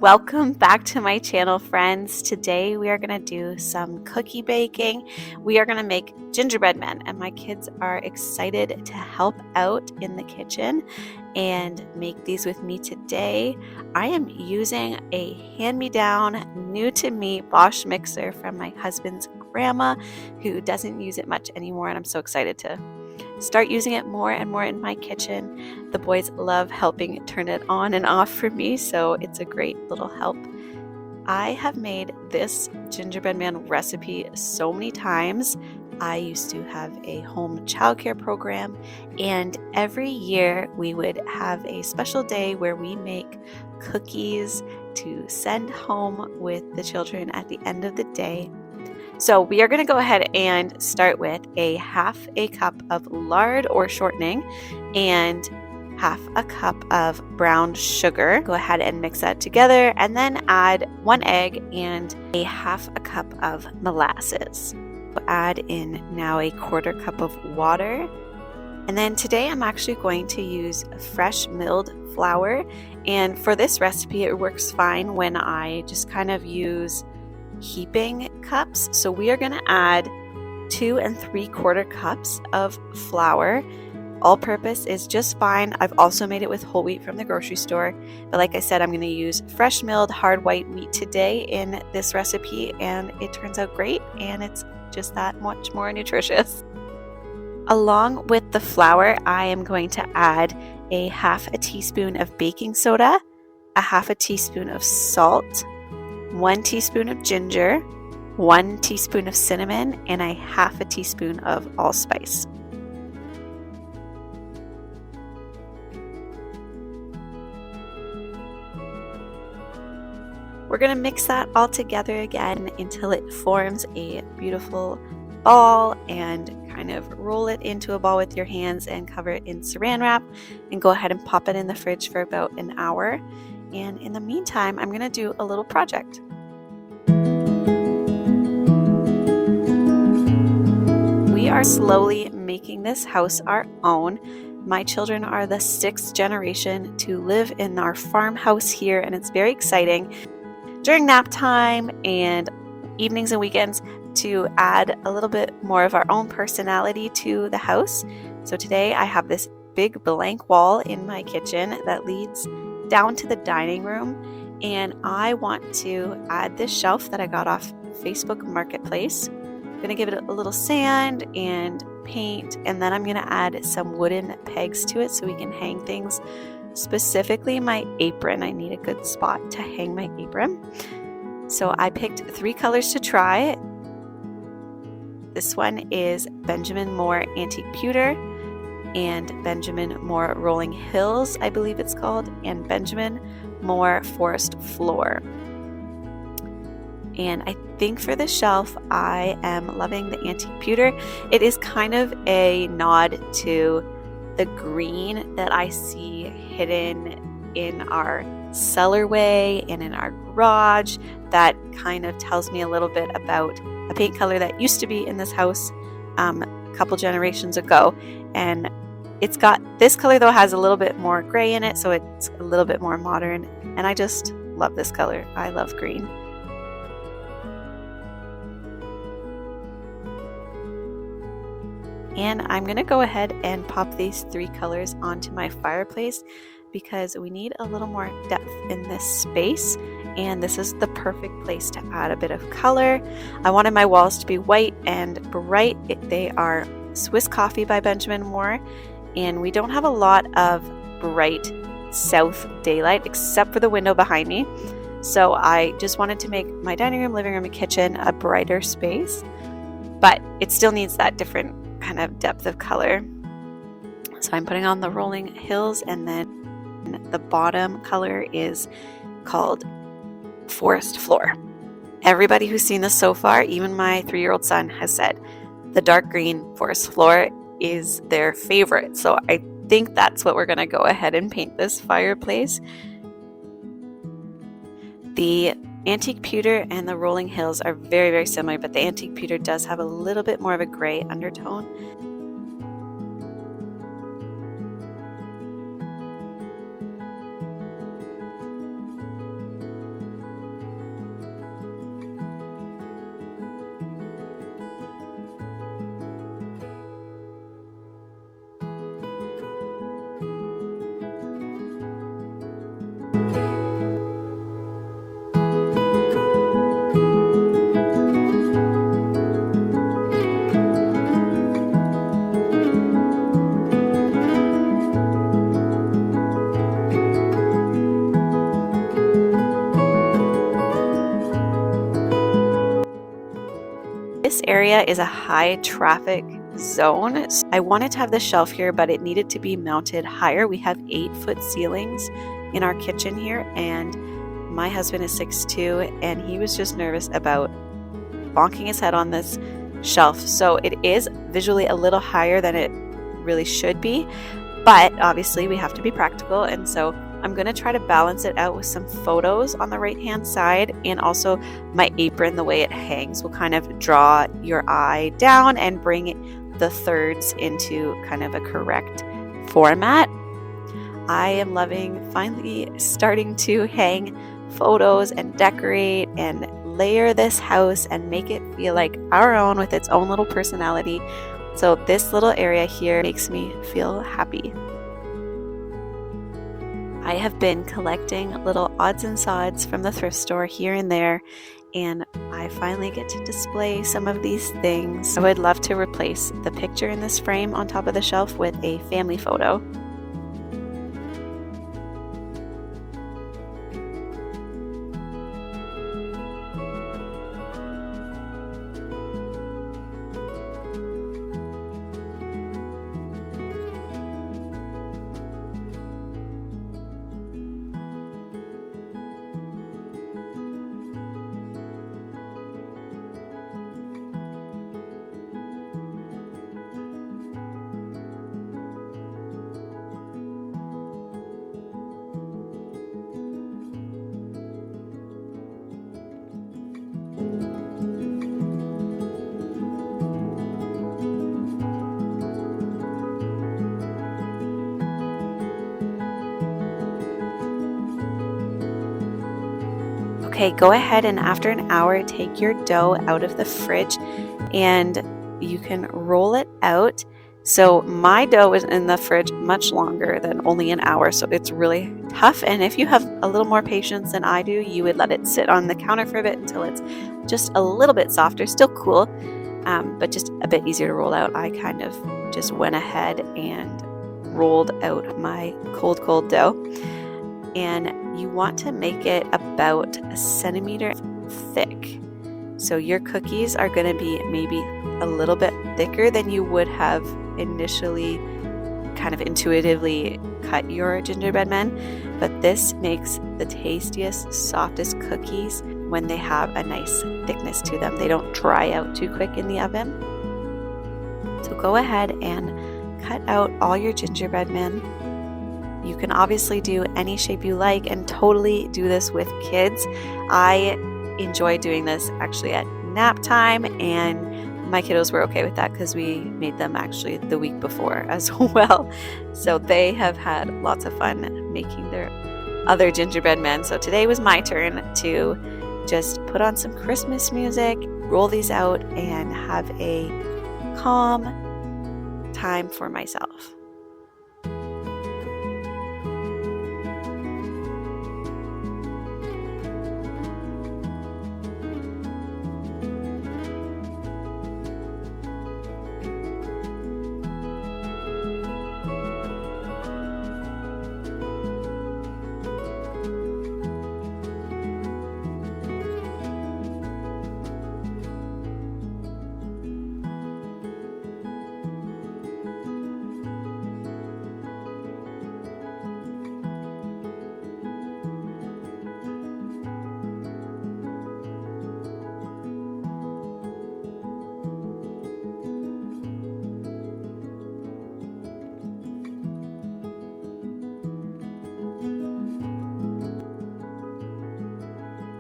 Welcome back to my channel, friends. Today we are going to do some cookie baking. We are going to make gingerbread men, and my kids are excited to help out in the kitchen and make these with me today. I am using a hand-me-down, new-to-me Bosch mixer from my husband's grandma, who doesn't use it much anymore, and I'm so excited to start using it more and more in my kitchen. The boys love helping turn it on and off for me, so it's a great little help. I have made this gingerbread man recipe so many times. I used to have a home childcare program, and every year we would have a special day where we make cookies to send home with the children at the end of the day. So we are going to go ahead and start with a half a cup of lard or shortening and half a cup of brown sugar. Go ahead and mix that together and then add 1 egg and a half a cup of molasses. We'll add in now a 1/4 cup of water. And then today I'm actually going to use fresh milled flour. And for this recipe, it works fine when I just kind of use heaping cups. So we are going to add 2 3/4 cups of flour. All purpose is just fine. I've also made it with whole wheat from the grocery store, but like I said, I'm going to use fresh milled hard white wheat today in this recipe, and it turns out great, and it's just that much more nutritious. Along with the flour, I am going to add a half a teaspoon of baking soda, a half a teaspoon of salt, 1 teaspoon of ginger, 1 teaspoon of cinnamon, and a half a teaspoon of allspice. We're going to mix that all together again until it forms a beautiful ball, and kind of roll it into a ball with your hands and cover it in saran wrap and go ahead and pop it in the fridge for about an hour. And in the meantime, I'm going to do a little project. We are slowly making this house our own. My children are the 6th generation to live in our farmhouse here, and it's very exciting during nap time and evenings and weekends to add a little bit more of our own personality to the house. So today I have this big blank wall in my kitchen that leads down to the dining room, and I want to add this shelf that I got off Facebook Marketplace. I'm going to give it a little sand and paint, and then I'm going to add some wooden pegs to it so we can hang things, specifically my apron. I need a good spot to hang my apron. So I picked 3 colors to try. This one is Benjamin Moore Antique Pewter, and Benjamin Moore Rolling Hills, I believe it's called, and Benjamin Moore Forest Floor. And I think for the shelf, I am loving the antique pewter. It is kind of a nod to the green that I see hidden in our cellarway and in our garage. That kind of tells me a little bit about a paint color that used to be in this house a couple generations ago. And it's got, this color though has a little bit more gray in it, so it's a little bit more modern. And I just love this color. I love green. And I'm going to go ahead and pop these 3 colors onto my fireplace because we need a little more depth in this space, and this is the perfect place to add a bit of color. I wanted my walls to be white and bright. They are Swiss Coffee by Benjamin Moore, and we don't have a lot of bright south daylight except for the window behind me. So I just wanted to make my dining room, living room, and kitchen a brighter space, but it still needs that different kind of depth of color. So I'm putting on the Rolling Hills, and then the bottom color is called Forest Floor. Everybody who's seen this so far, even my 3-year-old son, has said the dark green Forest Floor is their favorite. So I think that's what we're going to go ahead and paint this fireplace. The antique pewter and the Rolling Hills are very, very similar, but the antique pewter does have a little bit more of a gray undertone. This area is a high traffic zone. I wanted to have the shelf here, but it needed to be mounted higher. We have 8-foot ceilings in our kitchen here, and my husband is 6'2", and he was just nervous about bonking his head on this shelf. So it is visually a little higher than it really should be, but obviously we have to be practical, and so I'm going to try to balance it out with some photos on the right hand side, and also my apron, the way it hangs, will kind of draw your eye down and bring the thirds into kind of a correct format. I am loving finally starting to hang photos and decorate and layer this house and make it feel like our own with its own little personality. So this little area here makes me feel happy. I have been collecting little odds and sods from the thrift store here and there, and I finally get to display some of these things. I would love to replace the picture in this frame on top of the shelf with a family photo. Okay, go ahead and after an hour, take your dough out of the fridge and you can roll it out. So my dough was in the fridge much longer than only an hour, so it's really tough. And if you have a little more patience than I do, you would let it sit on the counter for a bit until it's just a little bit softer, still cool, but just a bit easier to roll out. I kind of just went ahead and rolled out my cold dough. And you want to make it about a centimeter thick. So your cookies are going to be maybe a little bit thicker than you would have initially kind of intuitively cut your gingerbread men, but this makes the tastiest, softest cookies when they have a nice thickness to them. They don't dry out too quick in the oven. So go ahead and cut out all your gingerbread men. You can obviously do any shape you like and totally do this with kids. I enjoy doing this actually at nap time, and my kiddos were okay with that because we made them actually the week before as well. So they have had lots of fun making their other gingerbread men. So today was my turn to just put on some Christmas music, roll these out, and have a calm time for myself.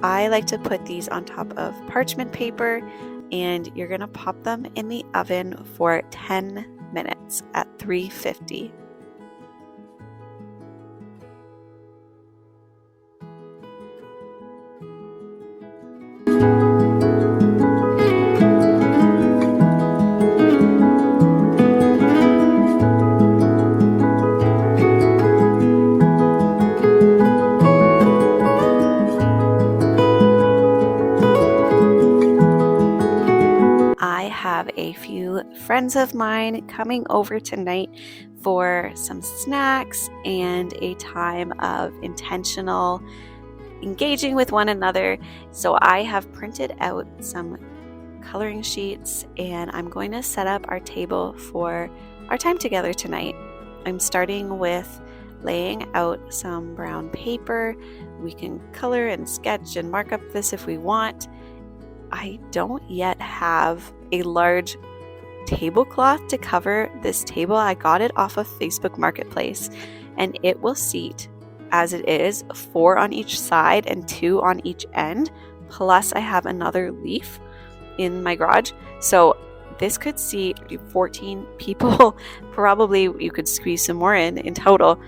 I like to put these on top of parchment paper, and you're going to pop them in the oven for 10 minutes at 350. A few friends of mine coming over tonight for some snacks and a time of intentional engaging with one another. So I have printed out some coloring sheets, and I'm going to set up our table for our time together tonight. I'm starting with laying out some brown paper. We can color and sketch and mark up this if we want. I don't yet have a large tablecloth to cover this table. I got it off of Facebook Marketplace, and it will seat as it is 4 on each side and 2 on each end. Plus I have another leaf in my garage. So this could seat 14 people. Probably you could squeeze some more in total.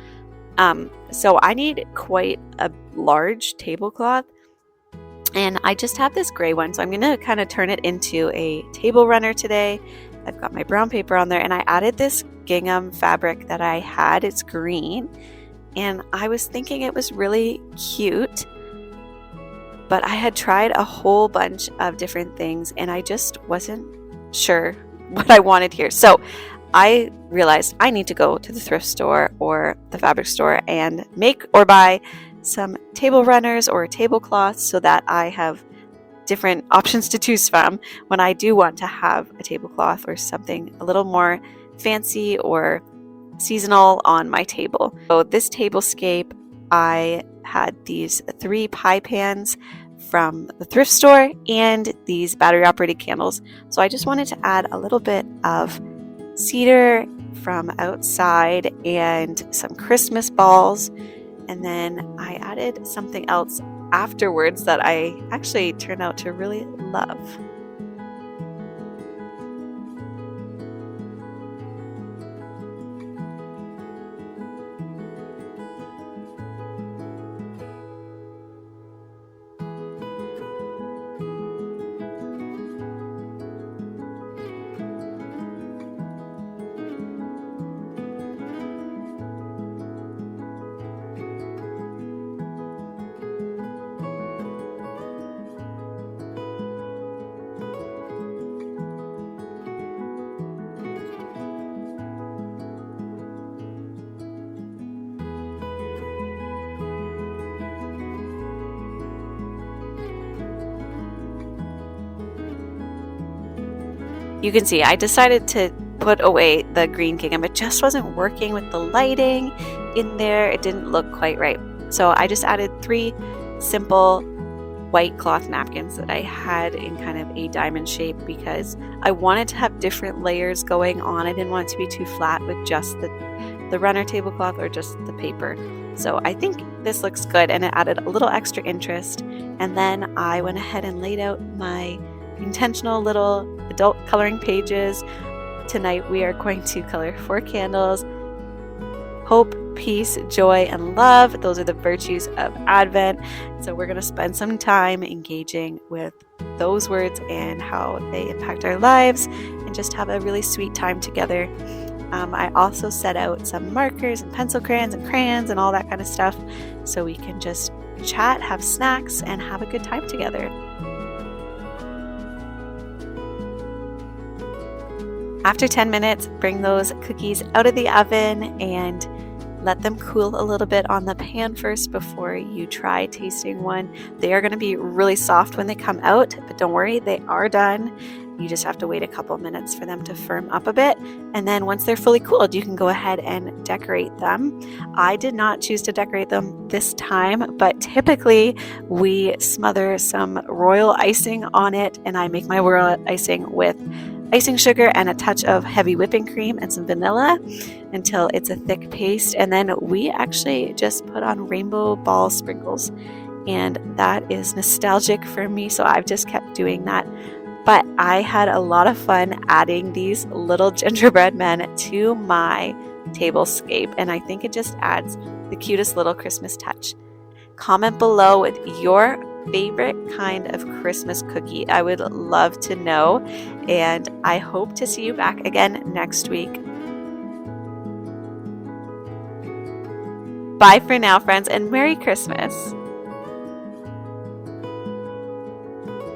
So I need quite a large tablecloth, and I just have this gray one. So I'm going to kind of turn it into a table runner today. I've got my brown paper on there, and I added this gingham fabric that I had. It's green, and I was thinking it was really cute, but I had tried a whole bunch of different things, and I just wasn't sure what I wanted here. So I realized I need to go to the thrift store or the fabric store and make or buy some table runners or tablecloths so that I have different options to choose from when I do want to have a tablecloth or something a little more fancy or seasonal on my table. So this tablescape, I had these 3 pie pans from the thrift store and these battery operated candles. So I just wanted to add a little bit of cedar from outside and some Christmas balls. And then I added something else afterwards that I actually turned out to really love. You can see I decided to put away the green gingham. It just wasn't working with the lighting in there. It didn't look quite right. So I just added 3 simple white cloth napkins that I had in kind of a diamond shape because I wanted to have different layers going on. I didn't want it to be too flat with just the runner tablecloth or just the paper. So I think this looks good, and it added a little extra interest. And then I went ahead and laid out my intentional little adult coloring pages. Tonight we are going to color 4 candles: hope, peace, joy, and love. Those are the virtues of Advent. So we're going to spend some time engaging with those words and how they impact our lives and just have a really sweet time together. I also set out some markers and pencil crayons and crayons and all that kind of stuff so we can just chat, have snacks, and have a good time together. After 10 minutes, bring those cookies out of the oven and let them cool a little bit on the pan first before you try tasting one. They are going to be really soft when they come out, but don't worry, they are done. You just have to wait a couple minutes for them to firm up a bit. And then once they're fully cooled, you can go ahead and decorate them. I did not choose to decorate them this time, but typically we smother some royal icing on it, and I make my royal icing with icing sugar and a touch of heavy whipping cream and some vanilla until it's a thick paste. And then we actually just put on rainbow ball sprinkles, and that is nostalgic for me, so I've just kept doing that. But I had a lot of fun adding these little gingerbread men to my tablescape, and I think it just adds the cutest little Christmas touch. Comment below with your favorite kind of Christmas cookie. I would love to know, and I hope to see you back again next week. Bye for now, friends, and Merry Christmas.